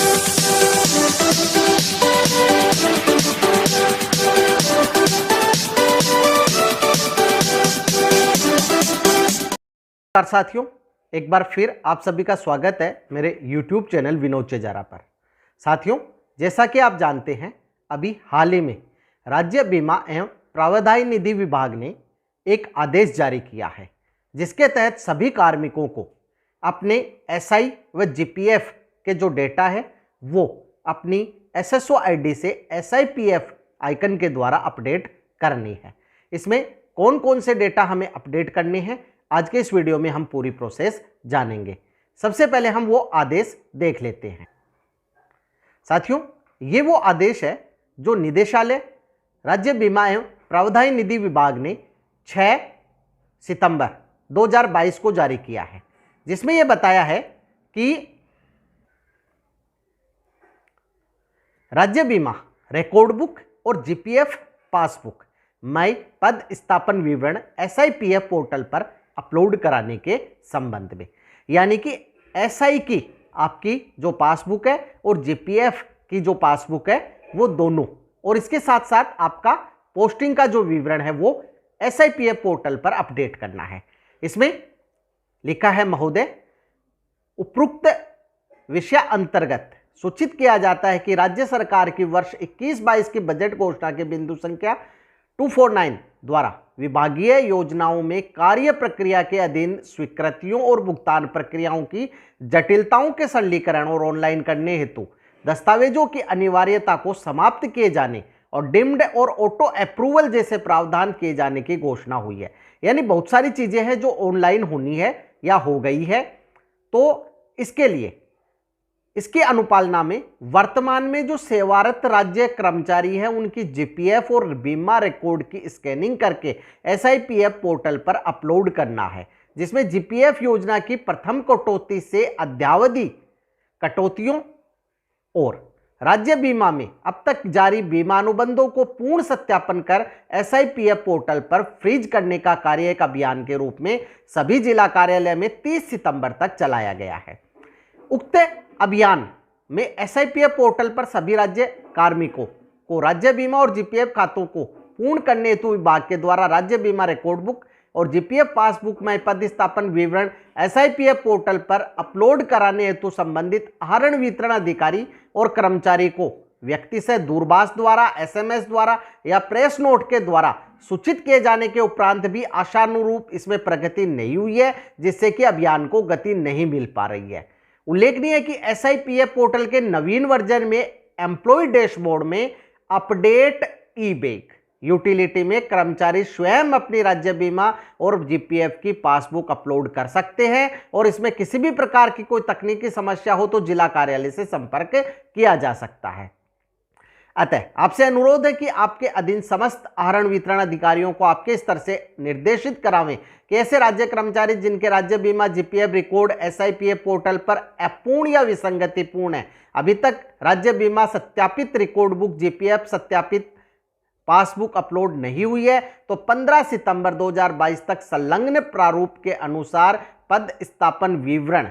नमस्कार साथियों, एक बार फिर आप सभी का स्वागत है मेरे YouTube चैनल विनोद चेजारा पर। साथियों, जैसा कि आप जानते हैं, अभी हाल ही में राज्य बीमा एवं प्रावधान निधि विभाग ने एक आदेश जारी किया है, जिसके तहत सभी कार्मिकों को अपने SI व GPF के जो डेटा है वो अपनी SSO ID से SIPF आइकन के द्वारा अपडेट करनी है। इसमें कौन कौन से डेटा हमें अपडेट करने हैं, आज के इस वीडियो में हम पूरी प्रोसेस जानेंगे। सबसे पहले हम वो आदेश देख लेते हैं। साथियों, ये वो आदेश है जो निदेशालय राज्य बीमा एवं प्रावधान निधि विभाग ने 6 सितंबर 2022 को जारी किया है, जिसमें यह बताया है कि राज्य बीमा रिकॉर्ड बुक और GPF पासबुक मई पद स्थापन विवरण SIPF पोर्टल पर अपलोड कराने के संबंध में, यानी कि SI की आपकी जो पासबुक है और GPF की जो पासबुक है वो दोनों, और इसके साथ साथ आपका पोस्टिंग का जो विवरण है वो SIPF पोर्टल पर अपडेट करना है। इसमें लिखा है, महोदय, उपरोक्त विषय अंतर्गत सूचित किया जाता है कि राज्य सरकार की वर्ष 21-22 की बजट घोषणा के बिंदु संख्या 249 द्वारा विभागीय योजनाओं में कार्य प्रक्रिया के अधीन स्वीकृतियों और भुगतान प्रक्रियाओं की जटिलताओं के सरलीकरण और ऑनलाइन करने हेतु दस्तावेजों की अनिवार्यता को समाप्त किए जाने और डिम्ड और ऑटो अप्रूवल जैसे प्रावधान किए जाने की घोषणा हुई है। यानी बहुत सारी चीजें हैं जो ऑनलाइन होनी है या हो गई है। तो इसके लिए इसकी अनुपालना में वर्तमान में जो सेवारत राज्य कर्मचारी हैं उनकी GPF और बीमा रिकॉर्ड की स्कैनिंग करके SIPF पोर्टल पर अपलोड करना है, जिसमें GPF योजना की प्रथम कटौती से अद्यावधि कटौतियों और राज्य बीमा में अब तक जारी बीमा अनुबंधों को पूर्ण सत्यापन कर SIPF पोर्टल पर फ्रीज करने का कार्य एक अभियान के रूप में सभी जिला कार्यालय में 30 सितंबर तक चलाया गया है। उक्त अभियान में SIPF पोर्टल पर सभी राज्य कार्मिकों को राज्य बीमा और GPF खातों को पूर्ण करने हेतु विभाग के द्वारा राज्य बीमा रिकॉर्ड बुक और GPF पासबुक में पद स्थापन विवरण SIPF पोर्टल पर अपलोड कराने हेतु संबंधित आहरण वितरण अधिकारी और कर्मचारी को व्यक्ति से दूरभाष द्वारा, SMS द्वारा या प्रेस नोट के द्वारा सूचित किए जाने के उपरांत भी आशानुरूप इसमें प्रगति नहीं हुई है, जिससे कि अभियान को गति नहीं मिल पा रही है। उल्लेखनीय है कि SIPF पोर्टल के नवीन वर्जन में एम्प्लॉय डैशबोर्ड में अपडेट ई-बैग यूटिलिटी में कर्मचारी स्वयं अपनी राज्य बीमा और GPF की पासबुक अपलोड कर सकते हैं, और इसमें किसी भी प्रकार की कोई तकनीकी समस्या हो तो जिला कार्यालय से संपर्क किया जा सकता है। अतः आपसे अनुरोध है कि आपके अधीन समस्त आहरण वितरण अधिकारियों को आपके स्तर से निर्देशित करावें कि ऐसे राज्य कर्मचारी जिनके राज्य बीमा GPF रिकॉर्ड SIPF पोर्टल पर अपूर्ण या विसंगतिपूर्ण है, अभी तक राज्य बीमा सत्यापित रिकॉर्ड बुक GPF सत्यापित पासबुक अपलोड नहीं हुई है, तो 15 सितंबर 2022 तक संलग्न प्रारूप के अनुसार पद स्थापन विवरण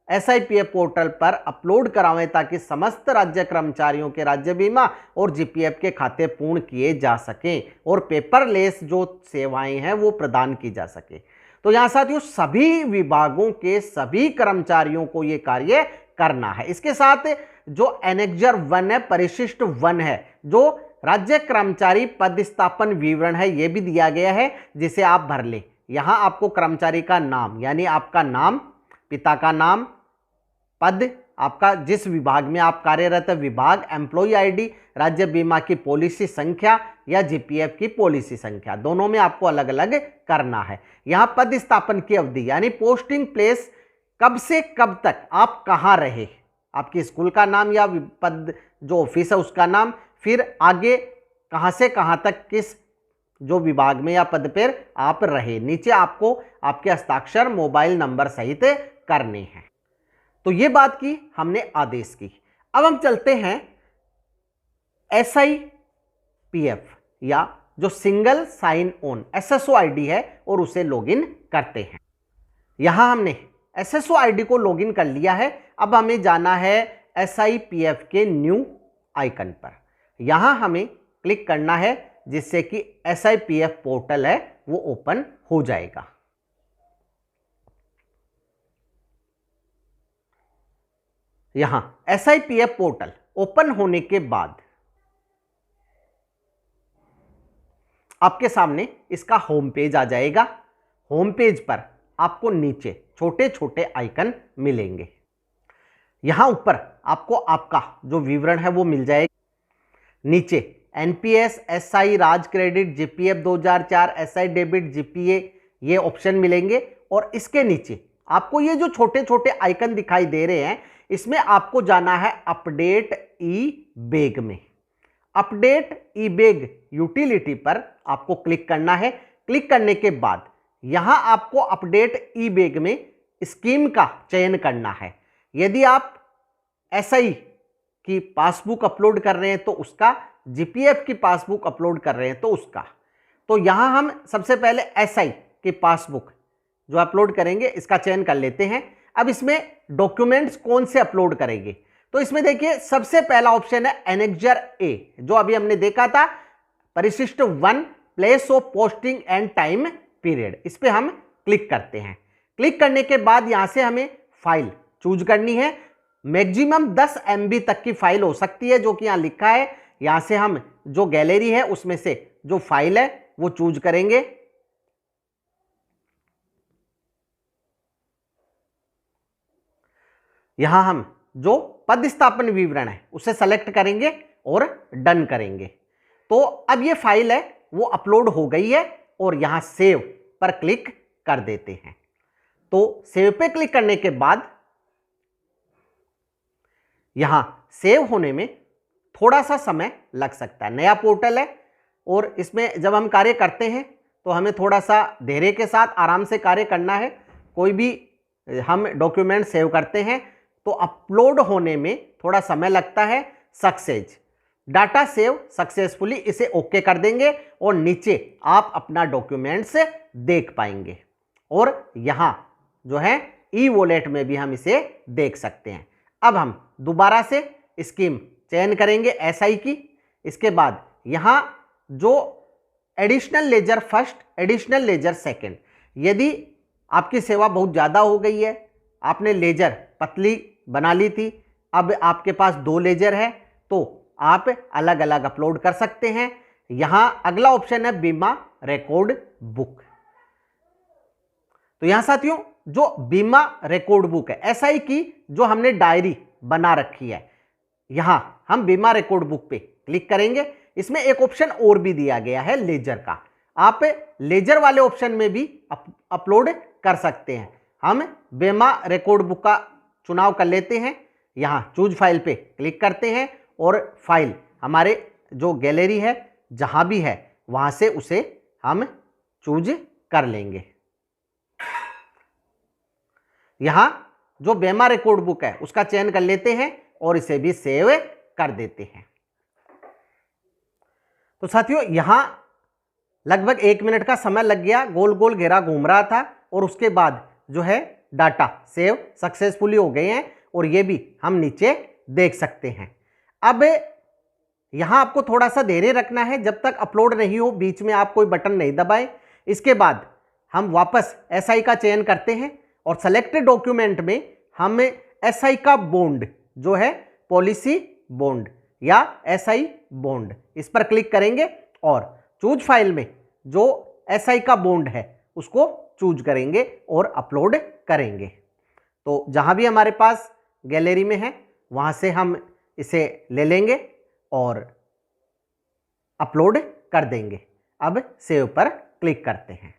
SIPF पोर्टल पर अपलोड करावें, ताकि समस्त राज्य कर्मचारियों के राज्य बीमा और GPF के खाते पूर्ण किए जा सकें और पेपरलेस जो सेवाएं हैं वो प्रदान की जा सके। तो यहाँ साथियों, सभी विभागों के सभी कर्मचारियों को ये कार्य करना है। इसके साथ जो एनेक्जर 1 है, परिशिष्ट 1 है, जो राज्य कर्मचारी पद स्थापन विवरण है, ये भी दिया गया है, जिसे आप भर लें। यहाँ आपको कर्मचारी का नाम, यानी आपका नाम, पिता का नाम, पद, आपका जिस विभाग में आप कार्यरत है विभाग, एम्प्लॉय ID, राज्य बीमा की पॉलिसी संख्या या GPF की पॉलिसी संख्या, दोनों में आपको अलग अलग करना है। यहाँ पद स्थापन की अवधि, यानी पोस्टिंग प्लेस, कब से कब तक आप कहाँ रहे, आपकी स्कूल का नाम या पद जो ऑफिस है उसका नाम, फिर आगे कहाँ से कहाँ तक किस जो विभाग में या पद पर आप रहे, नीचे आपको आपके हस्ताक्षर, मोबाइल नंबर सहित करने हैं। तो ये बात की हमने आदेश की। अब हम चलते हैं SIPF या जो single sign on SSO ID है और उसे लॉगिन करते हैं। यहां हमने SSO ID को लॉगिन कर लिया है। अब हमें जाना है SIPF के न्यू आइकन पर। यहां हमें क्लिक करना है जिससे कि SIPF पोर्टल है वो ओपन हो जाएगा। यहां SIPF पोर्टल ओपन होने के बाद आपके सामने इसका होम पेज आ जाएगा। होम पेज पर आपको नीचे छोटे छोटे आइकन मिलेंगे। यहां ऊपर आपको आपका जो विवरण है वो मिल जाएगा। नीचे NPS, SI, राज credit, GPF 2004, SI debit, GPA ये ऑप्शन मिलेंगे। और इसके नीचे आपको ये जो छोटे छोटे आइकन दिखाई दे रहे हैं, इसमें आपको जाना है अपडेट ई बेग में। अपडेट ई बेग यूटिलिटी पर आपको क्लिक करना है। क्लिक करने के बाद यहां आपको अपडेट ई बेग में स्कीम का चयन करना है। यदि आप SI की पासबुक अपलोड कर रहे हैं तो उसका, GPF की पासबुक अपलोड कर रहे हैं तो उसका। तो यहां हम सबसे पहले SI की पासबुक जो अपलोड करेंगे इसका चयन कर लेते हैं। अब इसमें डॉक्यूमेंट्स कौन से अपलोड करेंगे, तो इसमें देखिए सबसे पहला ऑप्शन है एनेक्जर ए, जो अभी हमने देखा था परिशिष्ट 1 place of posting and time period. इस पर हम क्लिक करते हैं। क्लिक करने के बाद यहां से हमें फाइल चूज करनी है। मैक्सिमम 10 MB तक की फाइल हो सकती है, जो कि यहां लिखा है। यहां से हम जो गैलरी है उसमें से जो फाइल है वो चूज करेंगे। यहां हम जो पद स्थापन विवरण है उसे सेलेक्ट करेंगे और डन करेंगे। तो अब ये फाइल है वो अपलोड हो गई है और यहां सेव पर क्लिक कर देते हैं। तो सेव पे क्लिक करने के बाद यहां सेव होने में थोड़ा सा समय लग सकता है। नया पोर्टल है और इसमें जब हम कार्य करते हैं तो हमें थोड़ा सा धैर्य के साथ आराम से कार्य करना है। कोई भी हम डॉक्यूमेंट सेव करते हैं तो अपलोड होने में थोड़ा समय लगता है। सक्सेस डाटा सेव सक्सेसफुली, इसे ओके कर देंगे और नीचे आप अपना डॉक्यूमेंट्स देख पाएंगे। और यहां जो है ई वॉलेट में भी हम इसे देख सकते हैं। अब हम दोबारा से स्कीम चयन करेंगे SI की। इसके बाद यहां जो additional ledger first, additional ledger second, यदि आपकी सेवा बहुत ज़्यादा हो गई है, आपने लेजर पतली बना ली थी, अब आपके पास 2 लेजर है, तो आप अलग अलग अपलोड कर सकते हैं। यहां अगला ऑप्शन है बीमा रिकॉर्ड बुक। तो यहां साथियों जो बीमा रिकॉर्ड बुक है SI की, जो हमने डायरी बना रखी है, यहां हम बीमा रिकॉर्ड बुक पे क्लिक करेंगे। इसमें एक ऑप्शन और भी दिया गया है लेजर का। आप लेजर वाले ऑप्शन में भी अपलोड कर सकते हैं। हम बीमा रिकॉर्ड बुक का चुनाव कर लेते हैं। यहां चूज फाइल पे क्लिक करते हैं और फाइल हमारे जो गैलरी है जहां भी है वहां से उसे हम चूज कर लेंगे। यहां जो बीमा रिकॉर्ड बुक है उसका चयन कर लेते हैं और इसे भी सेव कर देते हैं। तो साथियों यहां लगभग 1 मिनट का समय लग गया। गोल गोल घेरा घूम रहा था और उसके बाद जो है डाटा सेव सक्सेसफुली हो गए हैं और ये भी हम नीचे देख सकते हैं। अब यहां आपको थोड़ा सा धैर्य रखना है, जब तक अपलोड नहीं हो बीच में आप कोई बटन नहीं दबाएं। इसके बाद हम वापस SI का चयन करते हैं और सेलेक्टेड डॉक्यूमेंट में हम SI का बॉन्ड जो है पॉलिसी बॉन्ड या SI बॉन्ड, इस पर क्लिक करेंगे और चूज फाइल में जो SI का बॉन्ड है उसको चूज करेंगे और अपलोड करेंगे। तो जहां भी हमारे पास गैलरी में है वहां से हम इसे ले लेंगे और अपलोड कर देंगे। अब सेव पर क्लिक करते हैं।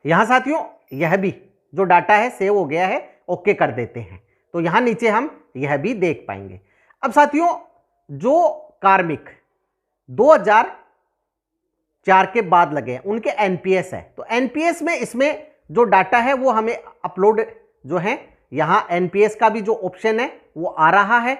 यहां साथियों यह भी जो डाटा है सेव हो गया है, ओके कर देते हैं। तो यहां नीचे हम यह भी देख पाएंगे। अब साथियों जो कार्मिक 2004 के बाद लगे हैं उनके NPS है, तो NPS में इसमें जो डाटा है वो हमें अपलोड जो है, यहां NPS का भी जो ऑप्शन है वो आ रहा है।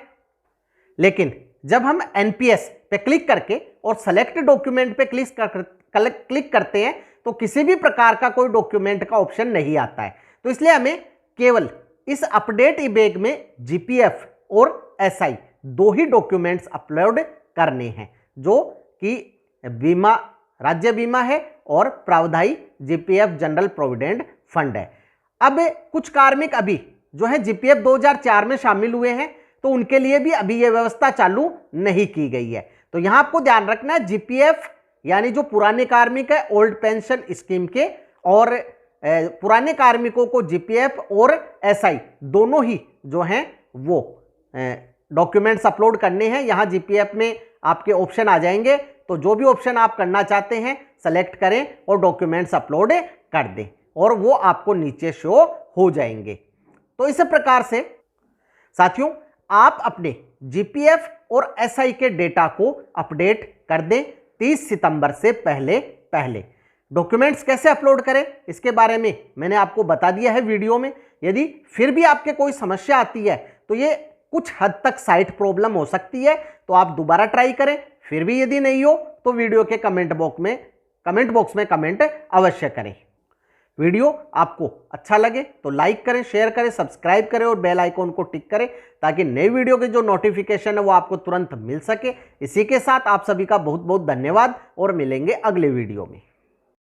लेकिन जब हम NPS पे क्लिक करके और सेलेक्ट डॉक्यूमेंट पे क्लिक करते हैं तो किसी भी प्रकार का कोई डॉक्यूमेंट का ऑप्शन नहीं आता है। तो इसलिए हमें केवल इस अपडेट ई बेग में GPF और एसआई दो ही डॉक्यूमेंट्स अपलोड करने हैं, जो कि बीमा, राज्य बीमा है और प्रावधायी जीपीएफ जनरल प्रोविडेंट फंड है। अब कुछ कार्मिक अभी जो है जीपीएफ 2004 में शामिल हुए हैं, तो उनके लिए भी अभी यह व्यवस्था चालू नहीं की गई है। तो यहां आपको ध्यान रखना है, जीपीएफ यानी जो पुराने कार्मिक है ओल्ड पेंशन स्कीम के, और पुराने कार्मिकों को जीपीएफ और एसआई दोनों ही जो हैं वो डॉक्यूमेंट्स अपलोड करने हैं। यहां जीपीएफ में आपके ऑप्शन आ जाएंगे, तो जो भी ऑप्शन आप करना चाहते हैं सेलेक्ट करें और डॉक्यूमेंट्स अपलोड कर दें और वो आपको नीचे शो हो जाएंगे। तो इस प्रकार से साथियों आप अपने जीपीएफ और एसआई के डेटा को अपडेट कर दें 30 सितंबर से पहले। डॉक्यूमेंट्स कैसे अपलोड करें इसके बारे में मैंने आपको बता दिया है वीडियो में। यदि फिर भी आपके कोई समस्या आती है तो ये कुछ हद तक साइट प्रॉब्लम हो सकती है, तो आप दोबारा ट्राई करें। फिर भी यदि नहीं हो तो वीडियो के कमेंट बॉक्स में कमेंट अवश्य करें। वीडियो आपको अच्छा लगे तो लाइक करें, शेयर करें, सब्सक्राइब करें और बेल आइकॉन को टिक करें ताकि नई वीडियो के जो नोटिफिकेशन है वो आपको तुरंत मिल सके। इसी के साथ आप सभी का बहुत बहुत धन्यवाद और मिलेंगे अगले वीडियो में।